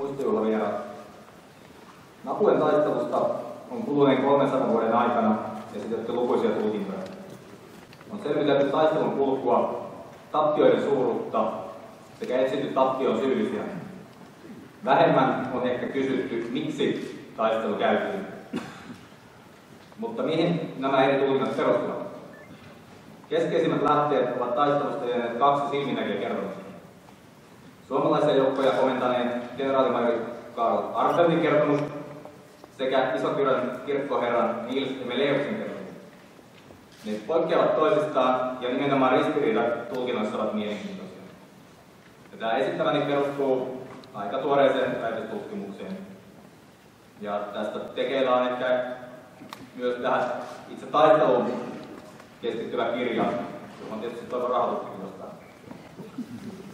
muistojuhlavieraat. Napuen taistelusta on kuluneen 300 vuoden aikana esitetty lukuisia tulkintoja. On selvitelty taistelun kulkua, tappioiden suuruutta sekä etsitty tappion syyllisiä. Vähemmän on ehkä kysytty, miksi taistelu käytiin. Mutta mihin nämä eri tulkinnat perustuvat? Keskeisimmät lähteet ovat taistelusta jääneet 2 silminnäkijäkertomusta. Suomalaisia joukkoja komentaneen kenraalimajori Karl Armfeldtin kertomus sekä Iso-Kyrön kirkkoherran Niels Hemmeleuksen kertomus. Ne poikkeavat toisistaan ja nimenomaan ristiriidat tulkinnoissa ovat mielenkiintoisia. Ja tämä esittäväni perustuu aika tuoreeseen väitöstutkimukseen. Ja tästä tekeillä on ehkä myös tähän itse taisteluun keskittyvä kirja, johon tietysti toivon rahoituskin jostain.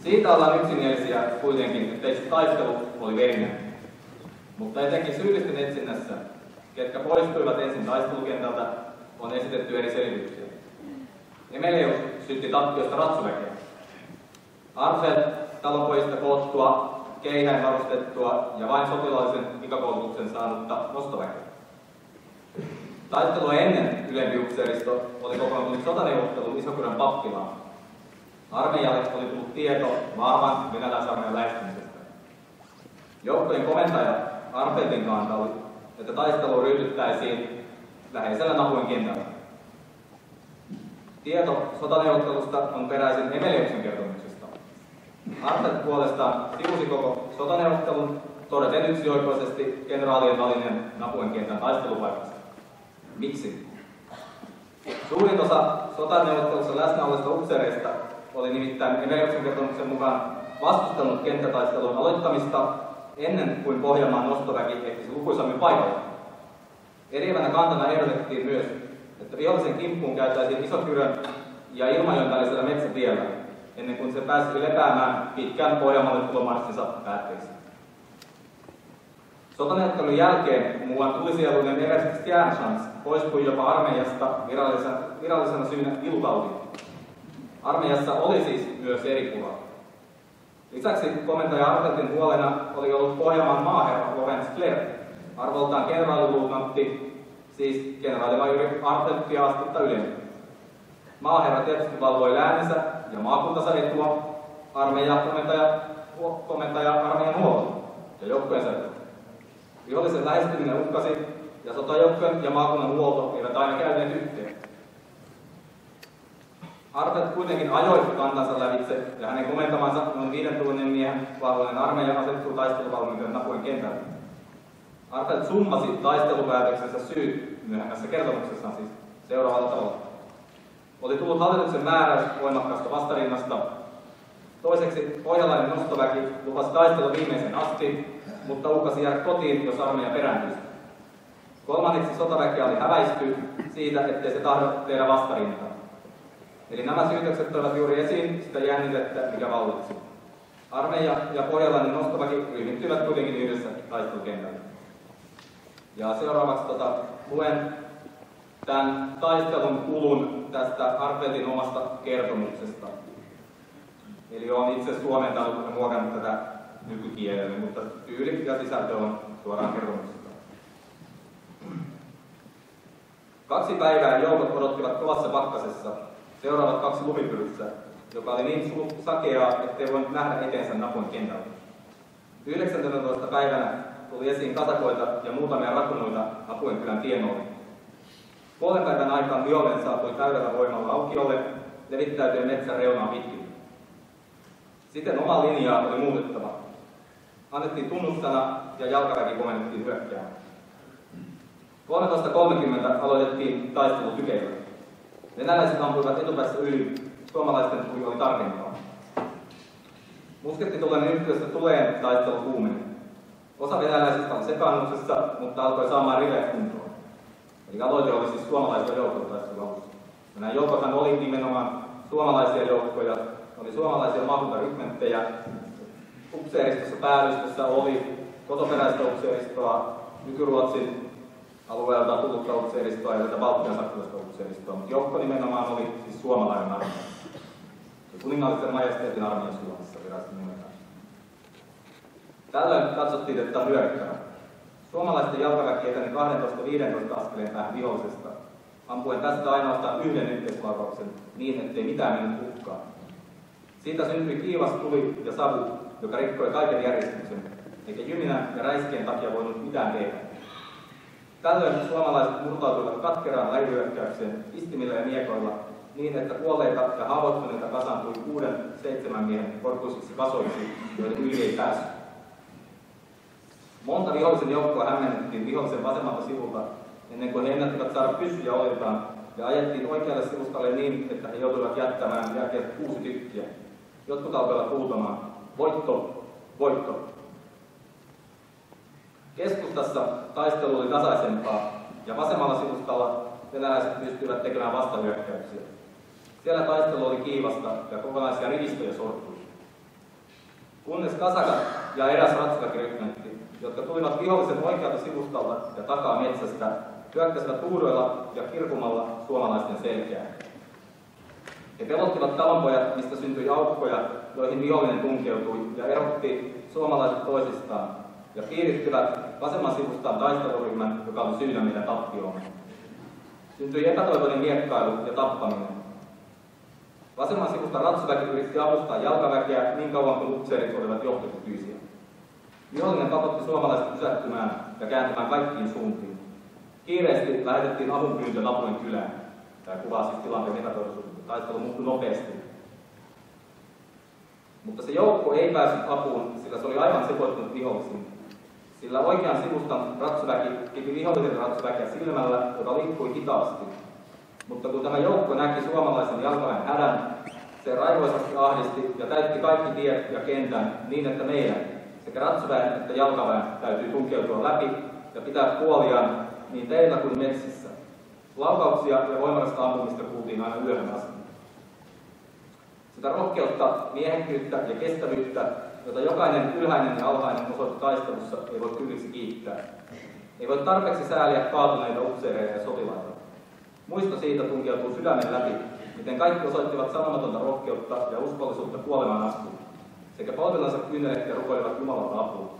Siitä ollaan yksimielisiä kuitenkin, että itse taistelu oli verinen. Mutta etenkin syyllisten etsinnässä, ketkä poistuivat ensin taistelukentältä, on esitetty eri selityksiä. Hemmeleus syytti tappiosta ratsuväkeä. Armfeld talonpojista koottua, keihäin varustettua ja vain sotilaallisen pikakoulutuksen saanutta nostoväkeä. Taistelua ennen ylempiupseeristo oli kokoontunut sotaneuvottelun Iso-Kyrön pappilaan. Armeijalle oli tullut tieto vahvan venäläisarmeijan lähestymisestä. Joukkojen komentaja Armfeldtin kanta oli, että taisteluun ryhdyttäisiin läheisellä Napuen kentällä. Tieto sotaneuvottelusta on peräisin Hemmeleuksen kertomuksesta. Armfeld puolestaan sivusi koko sotaneuvottelun todeten yksioikoisesti kenraalien valinneen Napuen kentän taistelupaikasta. Miksi? Suurin osa sotaneuvottelussa läsnä olleista upseereista oli nimittäin Hemmeleuksen kertomuksen mukaan vastustanut kenttätaistelun aloittamista ennen kuin Pohjanmaan nostoväki ehtisi lukuisammin paikalle. Eriävänä kantana ehdotettiin myös, että vihollisen kimppuun käytäisiin Iso-Kyrön ja Ilmajoen välisellä metsätiellä, ennen kuin se pääsisi lepäämään pitkän Pohjanmaalle tulomarssinsa päätteeksi. Sotaneuvottelun jälkeen muuan tulisieluinen Everst Stjärnchans poistui jopa armeijasta virallisena syynä ilutautiin. Armeijassa oli siis myös eri pula. Lisäksi komentaja Armfeldtin huolena oli ollut Pohjanmaan maaherra Lorenz Klerk, arvoltaan kenraaliluutnantti, siis kenraalimajori Armfeldtia astetta ylemmin. Maaherra tietysti valvoi lääninsä ja maakuntansa etua, komentaja armeijan huoltoa ja joukkojensa etua. Vihollisen lähestyminen uhkasi ja sotajoukkojen ja maakunnan huolto eivät aina käyneet yhteen. Armfeld kuitenkin ajoi kantansa lävitse ja hänen komentamansa noin 5000 miehen vahvoinen armeija asettuu taisteluvalmiuteen Napuen kentälle. Armfeld summasi taistelupäätöksensä syyt myöhemmässä kertomuksessaan siis seuraavalla tavalla. Oli tullut hallituksen määräys voimakkaasta vastarinnasta. Toiseksi pohjalainen nostoväki lupasi taistella viimeisen asti, mutta uhkasi jäädä kotiin, jos armeija perääntyisi. Kolmanneksi sotaväkeä oli häväisty siitä, ettei se tahdo tehdä vastarintaa. Eli nämä syytökset toivat juuri esiin sitä jännitettä, mikä vallitsi. Armeija ja pohjalainen nostoväki ryhmittyivät kuitenkin yhdessä taistelukentällä. Ja seuraavaksi luen tämän taistelun kulun tästä Armfeldtin omasta kertomuksesta. Eli olen itse suomentanut ja muokannut tätä nykykielelle, mutta tyyli ja sisältö on suoraan kertomuksesta. 2 päivää joukot odottivat kovassa pakkasessa seuraavat 2 lumipyryssä, joka oli niin sakeaa, ettei voinut nähdä eteensä Napuen kentällä. 19. päivänä tuli esiin katakoita ja muutamia rakunoita Napuen kylän tienoille. Puolen päivän aikaan vihollinen saapui täydellä voimalla aukiolle, levittäytyen metsän reunaan pitkin. Siten oma linjaa oli muutettava. Annettiin tunnussana ja jalkaväki komennettiin hyökkäämään. 13.30 aloitettiin taistelu tykeillä. Venäläiset ampuivat etupäässä yli, suomalaisten tuli oli tarkempaa. Muskettitulen yhteydessä tuleen taistelu kuumeni. Osa venäläisistä oli sekaannuksessa, mutta alkoi saamaan riveet kuntoon. Eli aloite oli siis suomalaisia joukkoja taistelun alussa. Ja nämä joukothan oli nimenomaan suomalaisia joukkoja, oli suomalaisia maakuntarykmenttejä. Upseeristossa päällystössä oli kotoperäistä upseeristoa, nyky-Ruotsin alueelta tullutta upseeristoa ja tätä Baltian saksalaista upseeristoa, mutta joukko nimenomaan oli siis suomalainen armeija. Ja kuningaallisen majesteetin armeijan Suomessa virallisesti nimetään. Tällöin katsottiin, että on hyökkäävä. Suomalaisten jalkaväki eteni 12-15 askeleen päähän vihollisesta, ampuen tästä ainoastaan yhden yhteislaukauksen niin, ettei mitään mennyt hukkaan. Siitä syntyi kiivas tuli ja savu, joka rikkoi kaiken järjestyksen, eikä jyminän ja räiskien takia voinut mitään tehdä. Tällöin suomalaiset murtautuivat katkeraan lähihyökkäykseen istimillä ja miekoilla niin, että kuolleita ja haavoittuneita kasaantui 6-7 miehen korkuisiksi kasoiksi, joiden yli ei päässyt. Monta vihollisen joukkoa hämmennettiin vihollisen vasemmalta sivulta, ennen kuin he ennättivät saada pyssyjä oiltaan ja ajettiin oikealle sivustalle niin, että he joutuivat jättämään jälkeen 6 tykkiä. Jotkut alkoivat huutamaan, voitto, voitto. Keskustassa taistelu oli tasaisempaa ja vasemmalla sivustalla venäläiset pystyivät tekemään vastahyökkäyksiä. Siellä taistelu oli kiivasta ja kokonaisia rivistöjä sortui. Kunnes kasakat ja eräs ratsuväkirykmentti, jotka tulivat vihollisen oikealta sivustalta ja takaa metsästä, hyökkäsivät huudoilla ja kirkumalla suomalaisten selkään. He pelottivat talonpojat, mistä syntyi aukkoja, joihin vihollinen tunkeutui ja erotti suomalaiset toisistaan, ja piirittivät vasemman sivustaan taisteluryhmän, joka oli syynä meidän tappioon. Syntyi epätoivoinen miekkailu ja tappaminen. Vasemman sivusta ratsuväki yritti avustaa jalkaväkeä niin kauan kuin upseerit olivat johtokykyisiä. Vihollinen pakotti suomalaiset pysähtymään ja kääntymään kaikkiin suuntiin. Kiireesti lähetettiin avunpyyntö Lapujen kylään. Tämä kuvaa siis tilanteen epätoivoisuutta. Taistelu muuttui nopeasti. Mutta se joukko ei päässyt apuun, sillä se oli aivan sekoittunut vihollisiin. Sillä oikean sivustan ratsuväki piti vihollisen ratsuväkeä silmällä, joka liikkui hitaasti. Mutta kun tämä joukko näki suomalaisen jalkaväen hädän, se raivoisasti ahdisti ja täytti kaikki tiet ja kentän niin, että meidän sekä ratsuväen että jalkaväen täytyy tunkeutua läpi ja pitää puoliaan niin teillä kuin metsissä. Laukauksia ja voimakasta ampumista kuultiin aina yöhön asti. Sitä rohkeutta, miehekkyyttä ja kestävyyttä, jota jokainen ylhäinen ja alhainen osoitti taistelussa, ei voi kylliksi kiittää. Ei voi tarpeeksi sääliä kaatuneita upseereita ja sotilaita. Muisto siitä tunkeutuu sydämen läpi, miten kaikki osoittivat sanomatonta rohkeutta ja uskollisuutta kuolemaan asti, sekä polvillansa kyyneleet ja rukoilivat Jumalalta apua.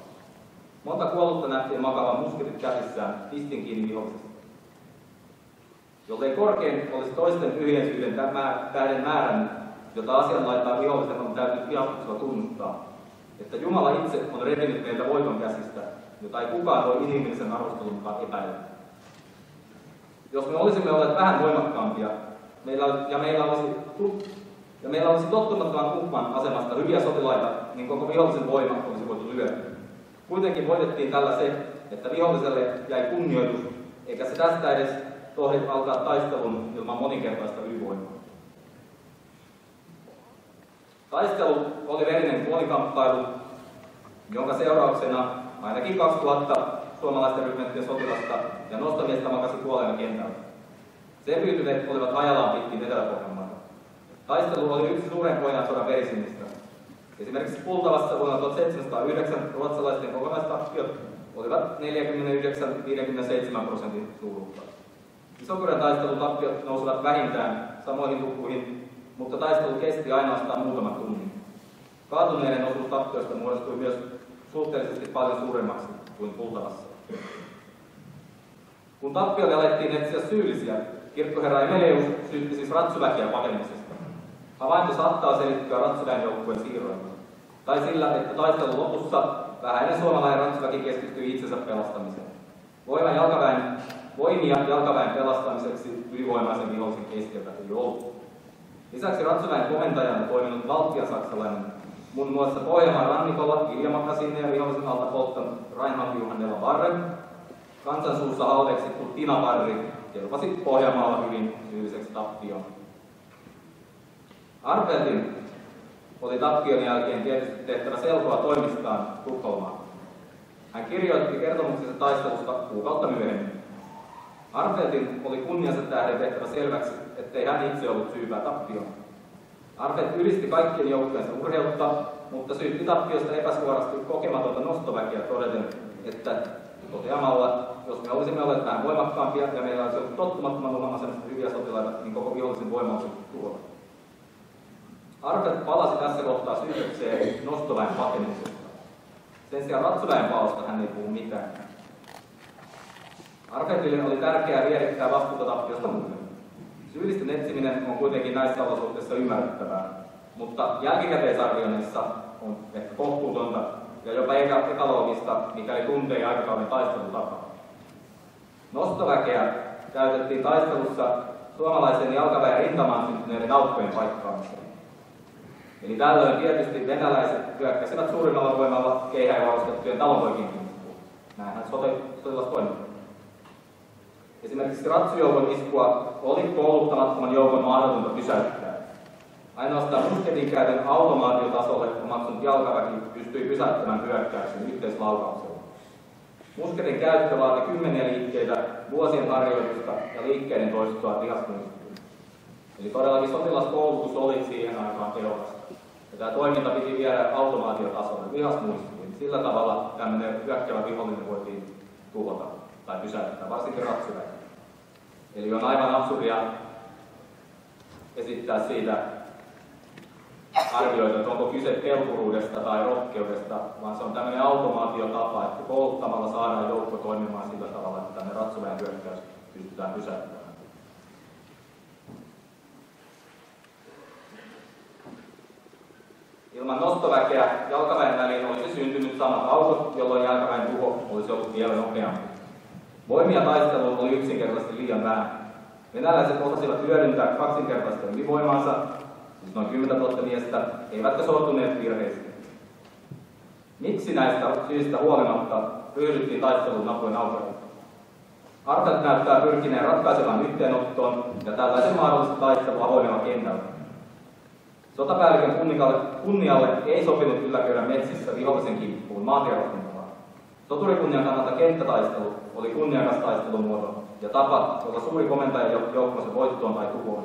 Monta kuollutta nähtiin makaavan musketit käsissään, pistin kiinni vihollisesta. Jollei korkein olisi toisten tyhjensyyden tähden määrännyt, jota asianlaitaa vihollisen on täytynyt vihastuksella tunnustaa, että Jumala itse on repinyt meiltä voiton käsistä, jota ei kukaan voi inhimillisen arvostelun mukaan epäillä. Jos me olisimme olleet vähän voimakkaampia, meillä olisi tottumattoman kumppan asemasta hyviä sotilaita, niin koko vihollisen voima olisi voitu lyödä. Kuitenkin voitettiin tällä se, että viholliselle jäi kunnioitus, eikä se tästä edes tohdi alkaa taistelun ilman moninkertaista ylivoimaa. Taistelu oli verinen kuolikamppailu, jonka seurauksena ainakin 2000 suomalaisten ryhmättien sotilasta ja nostamiestä makasi kuolleena kentällä. Selviytyneet olivat ajallaan pitkin Etelä-Pohjanmaata. Taistelu oli yksi suuren Pohjansodan verisinnistä. Esimerkiksi Pultavassa vuonna 1709 ruotsalaisten kokonaistappiot olivat 49-57% suuruutta. Isokurjan taistelutappiot nousivat vähintään samoihin lukuihin, mutta taistelu kesti ainoastaan muutaman tunnin. Kaatuneiden osuus tappioista muodostui myös suhteellisesti paljon suuremmaksi kuin Pultavassa. Kun tappiolle alettiin etsiä syyllisiä, kirkkoherra Emeleus syytti siis ratsuväkeä pakenemisesta. Havainto saattaa selittyä ratsuväen joukkueen siirroilla. Tai sillä, että taistelun lopussa vähäinen suomalainen ratsuväki keskittyi itsensä pelastamiseen. Voimia jalkaväen pelastamiseksi ylivoimaisen vihollisen keskeltä ei ollut. Lisäksi ratsuväen komentajana toiminut valtiasaksalainen, muun muassa Pohjanmaan rannikolla Ilja-makasiineja vihollisen alta polttanut Reinhard Johannella Barren, kansansuussa halveksittu Tina Barri kelpasi Pohjanmaalla hyvin syylliseksi tappioon. Arveltin oli tappion jälkeen tietysti tehtävä selkoa toimistaan Tukholmaan. Hän kirjoitti kertomuksensa taistelusta kuukautta myöhemmin. Arveltin oli kunniansa tähden tehtävä selväksi, ettei hän itse ollut syypää tappioon. Arvelt ylisti kaikkien joukkojensa urheutta, mutta syytti tappiosta epäsuorasti kokematonta nostoväkeä todeten, että toteamalla, jos me olisimme olleet vähän voimakkaampia ja meillä olisi ollut tottumattoman oman asemasta hyviä sotilaita, niin koko vihollisen voima olisi tuhota. Arvelt palasi tässä kohtaa syytökseen nostoväen pakenemisesta. Sen sijaan ratsuväen paosta hän ei puhu mitään. Arpentille oli tärkeää vierittää vastuuta tappiosta muille. Syyllisten etsiminen on kuitenkin näissä olosuhteissa ymmärrettävää, mutta jälkikäteisarvioinnissa on ehkä kohtuutonta ja jopa epäloogista, mikäli tuntee aikakauden taistelutapaa. Nostoväkeä käytettiin taistelussa suomalaisen jalkaväen rintamaan syntyneiden aukkojen paikkaamiseen. Eli tällöin tietysti venäläiset hyökkäsivät suurimmalla voimalla keihäinvarustettujen talonpoikien kimppuun. Näinhän sotilas toimii. Esimerkiksi ratsujoukon iskua oli kouluttamattoman joukon mahdotonta pysäyttää. Ainoastaan musketin käytön automaatiotasolle omaksunut jalkaväki pystyi pysäyttämään hyökkäyksen yhteislaukauksella. Musketin käyttö vaati kymmeniä liikkeitä, vuosien harjoitusta ja liikkeiden toistoa lihasmuistiin. Eli todellakin sotilaskoulutus oli siihen aikaan tehokasta. Ja tämä toiminta piti viedä automaatiotasolle lihasmuistiin. Sillä tavalla tämmöinen hyökkäävä vihollinen voitiin tuhota tai pysäyttää, varsinkin ratsuväki. Eli on aivan absurdia esittää siitä arvioita, että onko kyse pelkuruudesta tai rohkeudesta, vaan se on tämmöinen automaatiotapa, että kouluttamalla saadaan joukko toimimaan sillä tavalla, että tämmöinen ratsuväen hyökkäys pystytään pysäyttämään. Ilman nostoväkeä jalkaväen väliin olisi syntynyt samat aukot, jolloin jalkaväen tuho olisi ollut vielä nopeampi. Voimia taisteluun oli yksinkertaisesti liian vähän. Venäläiset osasivat hyödyntää kaksinkertaista ylivoimaansa, siis noin 10 000 miestä, eivätkä sortuneet virheisiin. Miksi näistä syistä huolimatta ryhdyttiin taisteluun Napuen aukioon? Arpent näyttää pyrkineen ratkaisevaan yhteenottoon ja tällaisen mahdollista taistelua avoimella kentällä. Sotapäällikön kunnialle ei sopinut ylläkäydä metsissä vihollisen kimppuun maantierakentavaa. Soturikunnian kannalta kenttätaistelu oli kunniakas taistelumuoto ja tapa, jolla suuri komentaja johti joukkonsa voittoon tai tuhoon.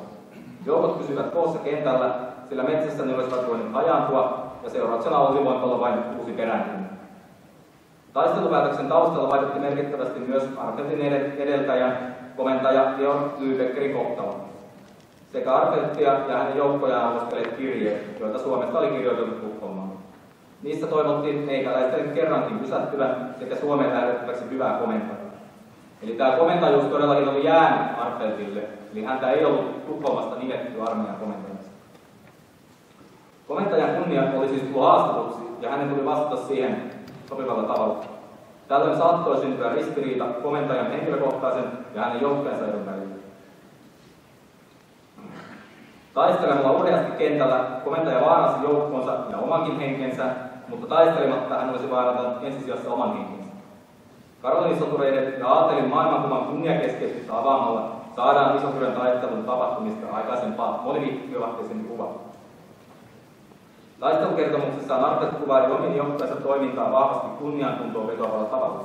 Joukot pysyvät koossa kentällä, sillä metsässä ne olisivat voineet hajaantua ja seurauksena olisi voinut olla vain uusi perääntyminen. Taistelupäätöksen taustalla vaikutti merkittävästi myös Arpentin edeltäjän komentaja Georg Lübeckerin kohtalo. Sekä Arpenttia ja hänen joukkojaan arvostelleet kirjeet, joita Suomesta oli kirjoitettu Tukholmaan. Niissä toivottiin meikäläisten kerrankin pysähtyvän sekä Suomeen lähdettäväksi hyvää komentajaa. Eli tämä komentajuus todellakin oli jäänyt Arpentille, eli häntä ei ollut Tukholmasta nimetty armeijan komentajaksi. Komentajan kunnia oli siis tullut haastetuksi ja hänen tuli vastata siihen sopivalla tavalla. Tällöin saattoi syntyä ristiriita komentajan henkilökohtaisen ja hänen joukkojensa edun välillä. Taistelemalla urheasti kentällä komentaja vaarasi joukkonsa ja omankin henkensä, mutta taistelematta hän olisi vaarantanut ensisijassa oman henkensä. Karoliinisotureiden ja aatelin maailmankuvan kunniakeskeisyyttä avaamalla saadaan Isokyren taistelun tapahtumista aikaisempaa moniviihtyisempi kuva. Taistelukertomuksessaan Arpent kuvaili omin johtajansa toimintaa vahvasti kunniantuntoon vetoavalla tavalla.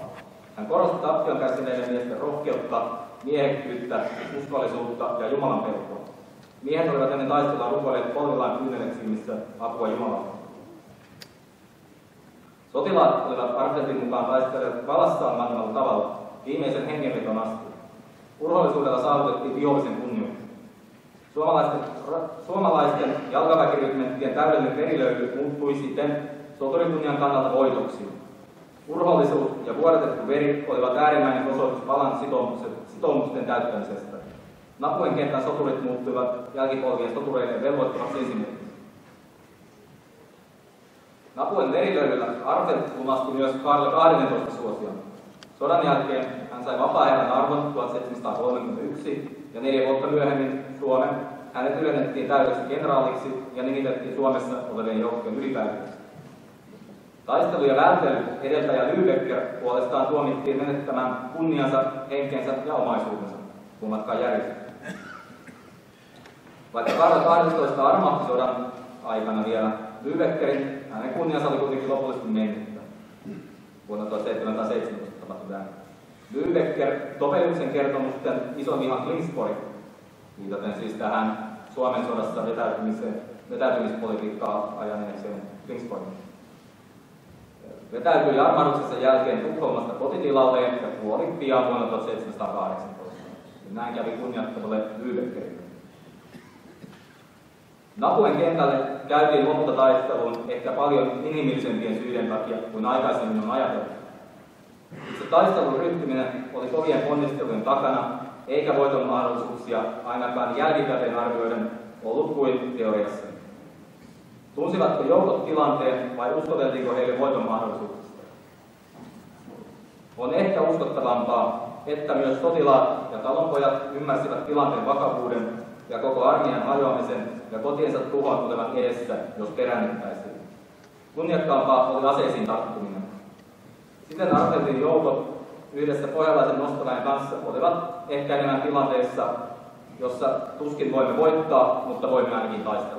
Hän korosti tappion kärsineiden miesten rohkeutta, miehekkyyttä, uskollisuutta ja Jumalan pelkoa. Miehet olivat ennen taistelua rukoilleet polvillaan kyyneleet silmissä apua Jumalalta. Sotilaat olivat Arpentin mukaan taistelleet valassaan mannalla tavalla viimeisen hengenveton asti. Urhollisuudella saavutettiin vihollisen kunnioitus. Suomalaisten jalkaväkiryhmenttien täydellinen verilöyly muuttui siten soturikunnian kannalta voitoksi. Urhollisuus ja vuodatettu veri olivat äärimmäinen osoitus valan sitoumusten täyttämisestä. Napuen kentän soturit muuttuivat jälkipolvien sotureiden velvoittavaksi esimerkiksi. Napuen verilöylyllä Arpent lumasti myös Karle 12 suosion. Sodan jälkeen hän sai vapaaherran arvon 1731 ja 4 vuotta myöhemmin Suomen hänet ylennettiin täydeksi kenraaliksi ja nimitettiin Suomessa olevien joukkojen ylipäälliköksi. Taistelu ja välttely edeltäjä Lübecker puolestaan tuomittiin menettämään kunniansa, henkensä ja omaisuutensa, kummatkaan järjestetty. Vaikka Karle 12 armahti sodan aikana vielä Lübeckerin, hänen kunniansa oli kuitenkin lopullisesti mennyttä. Vuonna 1717 tapahtui tämä. Lübecker Topeliuksen kertomusten ison vihan Klingsborg, viitaten siis tähän Suomen sodassa vetäytymispolitiikkaa ajaneeseen Klingsborgin. Vetäytyi armahduksensa jälkeen Tukholmasta kotitilalle ja kuoli pian vuonna 1718. Ja näin kävi kunniattomalle Lübeckerille. Napuen kentälle käytiin lopputaisteluun ehkä paljon inhimillisempien syiden takia kuin aikaisemmin on ajateltu. Itse taistelun ryhtyminen oli kovien ponnistelujen takana, eikä voiton mahdollisuuksia ainakaan jälkikäteen arvioiden ollut kuin teoriassa. Tunsivatko joukot tilanteen vai uskoteltiinko heille voiton mahdollisuuksista? On ehkä uskottavampaa, että myös sotilaat ja talonpojat ymmärsivät tilanteen vakavuuden ja koko armeijan hajoamisen ja kotiensa tuhon tulevan edessä, jos peräännyttäisiin. Kunniakkaampaa oli aseisiin tarttuminen. Siten arveltiin joukot yhdessä pohjalaisen nostolain kanssa olivat ehkä enemmän tilanteessa, jossa tuskin voimme voittaa, mutta voimme ainakin taistella.